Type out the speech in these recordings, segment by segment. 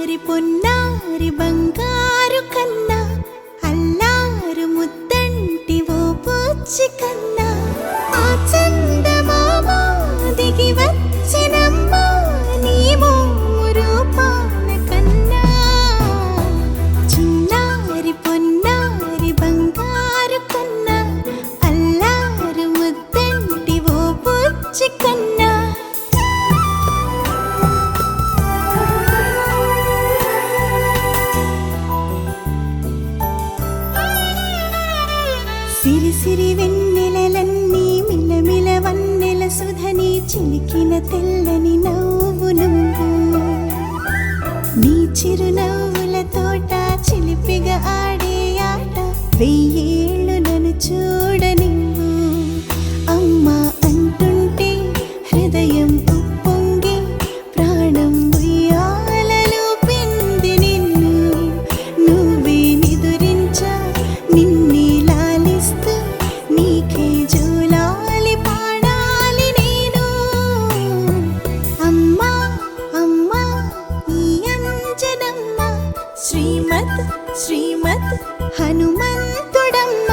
చిన్నారి పొన్నారి బంగారు కన్నా అల్లారు ముద్దంటి ఓ పూచి కన్నా ఆ చందమామ దిగి వచ్చినమ్మా నీ మోము రూపాన కన్నా చిన్నారి పొన్నారి బంగారు కన్నా అల్లారు ముద్దంటి ఓ పూచి కన్నా సిరి సిరి వెన్నెలలన్నీ మిలమిల వన్నెల సుధని చిలికిన తెల్లని నవ్వు నువ్వు నీ చిరునవ్వుల తోట చిలిపిగా ఆడే ఆట వెయ్యేళ్ళు నన్ను చూడనివ్వు అమ్మా అంటుంటే హృదయం ఉప్పొంగి ప్రాణం ఉయ్యాలలో పిండి నిన్ను నువ్వే నిదురించా నిన్నే నీకే జూలాలి పాడాలి నేను అమ్మా అమ్మా ఈ అంజనమ్మ శ్రీమత్ శ్రీమత్ హనుమంతుడమ్మ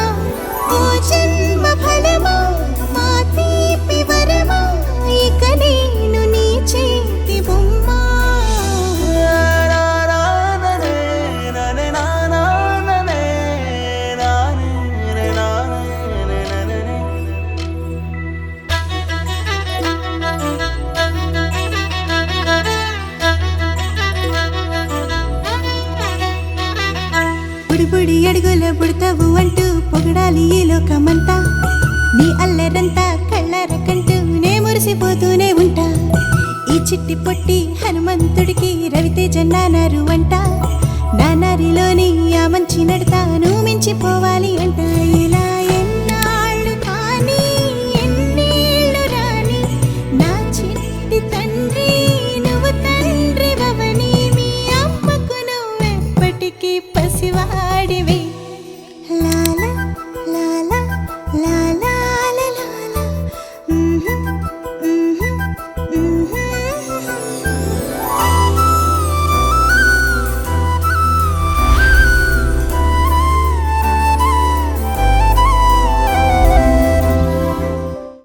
ఓ జన్మ ఫలమా మా తీపి వరమా ఇక నేను నీ చేతి బొమ్మ బుడి అడుగుల పుడతావు అంటూ పొగడాలి ఈ లోకమంతా నీ అల్లరంతా కళ్ళరకంటూ నే మురిసిపోతూనే ఉంటా ఈ చిట్టి పొట్టి హనుమంతుడికి రవితేజ నానారు అంట నానారిలోని ఆ మంచి నడతా నువ్వు మించిపోవా